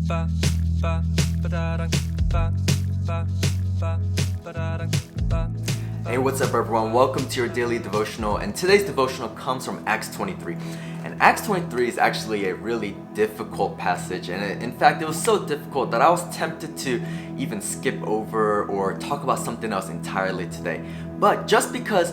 Hey, what's up everyone? Welcome to your daily devotional, and today's devotional comes from Acts 23. And Acts 23 is actually a really difficult passage, and in fact it was so difficult that I was tempted to even skip over or talk about something else entirely today. But just because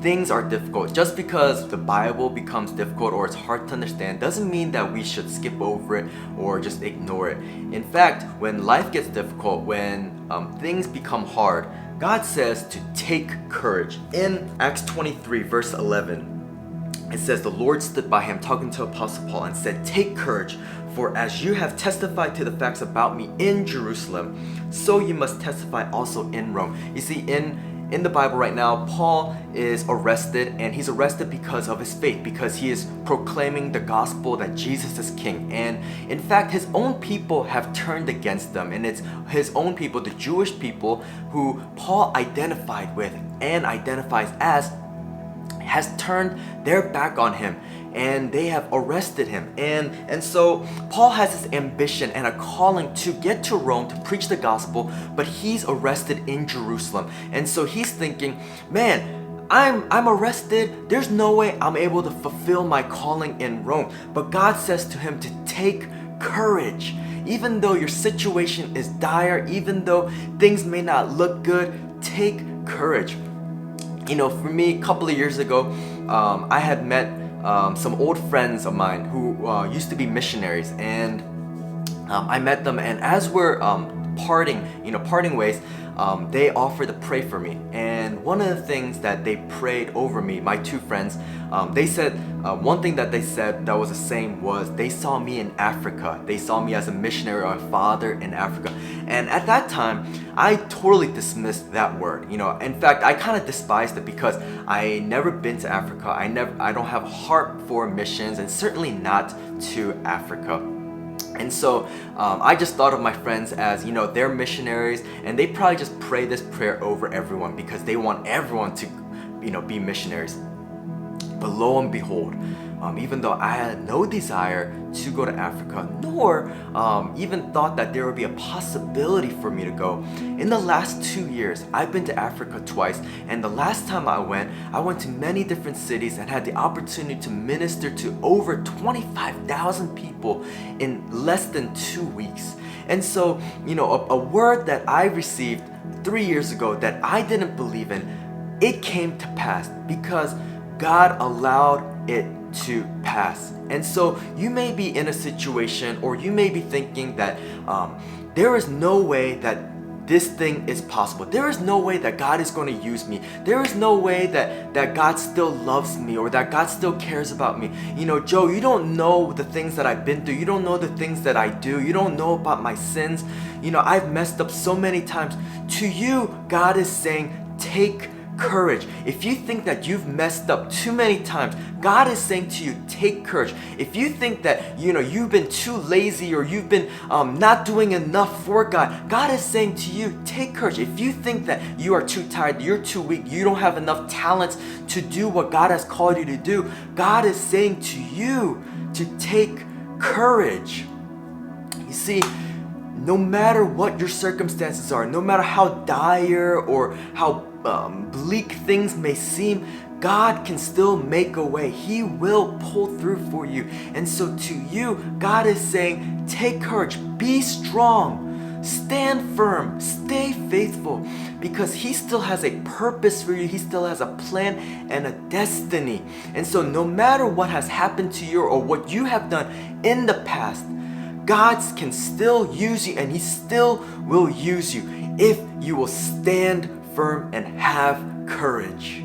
things are difficult, just because the Bible becomes difficult or it's hard to understand, doesn't mean that we should skip over it or just ignore it. In fact, when life gets difficult, when things become hard, God says to take courage. In Acts 23 verse 11, it says, "The Lord stood by him," talking to Apostle Paul, and said, "Take courage, for as you have testified to the facts about me in Jerusalem, so you must testify also in Rome." You see, in the Bible right now, Paul is arrested, and he's arrested because of his faith, because he is proclaiming the gospel that Jesus is king. And in fact, his own people have turned against them, and it's his own people, the Jewish people, who Paul identified with and identifies as, has turned their back on him, and they have arrested him. And so Paul has this ambition and a calling to get to Rome to preach the gospel, but he's arrested in Jerusalem. And so he's thinking, man, I'm arrested. There's no way I'm able to fulfill my calling in Rome. But God says to him to take courage. Even though your situation is dire, even though things may not look good, take courage. You know, for me, a couple of years ago, I had met some old friends of mine who used to be missionaries, and I met them, and as we're parting ways, they offered to pray for me. And one of the things that they prayed over me, my two friends, they said, one thing that they said that was the same was they saw me in Africa. They saw me as a missionary or a father in Africa. And at that time, I totally dismissed that word. You know, in fact, I kind of despised it because I never been to Africa. I don't have a heart for missions, and certainly not to Africa. And so I just thought of my friends as, you know, they're missionaries, and they probably just pray this prayer over everyone because they want everyone to, you know, be missionaries. But lo and behold, even though I had no desire to go to Africa, nor even thought that there would be a possibility for me to go, in the last 2 years, I've been to Africa twice, and the last time I went to many different cities and had the opportunity to minister to over 25,000 people in less than 2 weeks. And so, you know, a word that I received 3 years ago that I didn't believe in, it came to pass because God allowed it to pass. And so you may be in a situation, or you may be thinking that there is no way that this thing is possible. There is no way that God is going to use me. There is no way that God still loves me, or that God still cares about me. You know, Joe, you don't know the things that I've been through. You don't know the things that I do. You don't know about my sins. You know, I've messed up so many times. To you, God is saying, take courage. If you think that you've messed up too many times, God is saying to you, take courage. If you think that, you know, you've been too lazy, or you've been not doing enough for God, God is saying to you, take courage. If you think that you are too tired, you're too weak, you don't have enough talents to do what God has called you to do, God is saying to you to take courage. You see, no matter what your circumstances are, no matter how dire or how bleak things may seem, God can still make a way. He will pull through for you. And so to you, God is saying, take courage, be strong, stand firm, stay faithful, because He still has a purpose for you. He still has a plan and a destiny. And so no matter what has happened to you or what you have done in the past, God can still use you, and He still will use you if you will stand firm and have courage.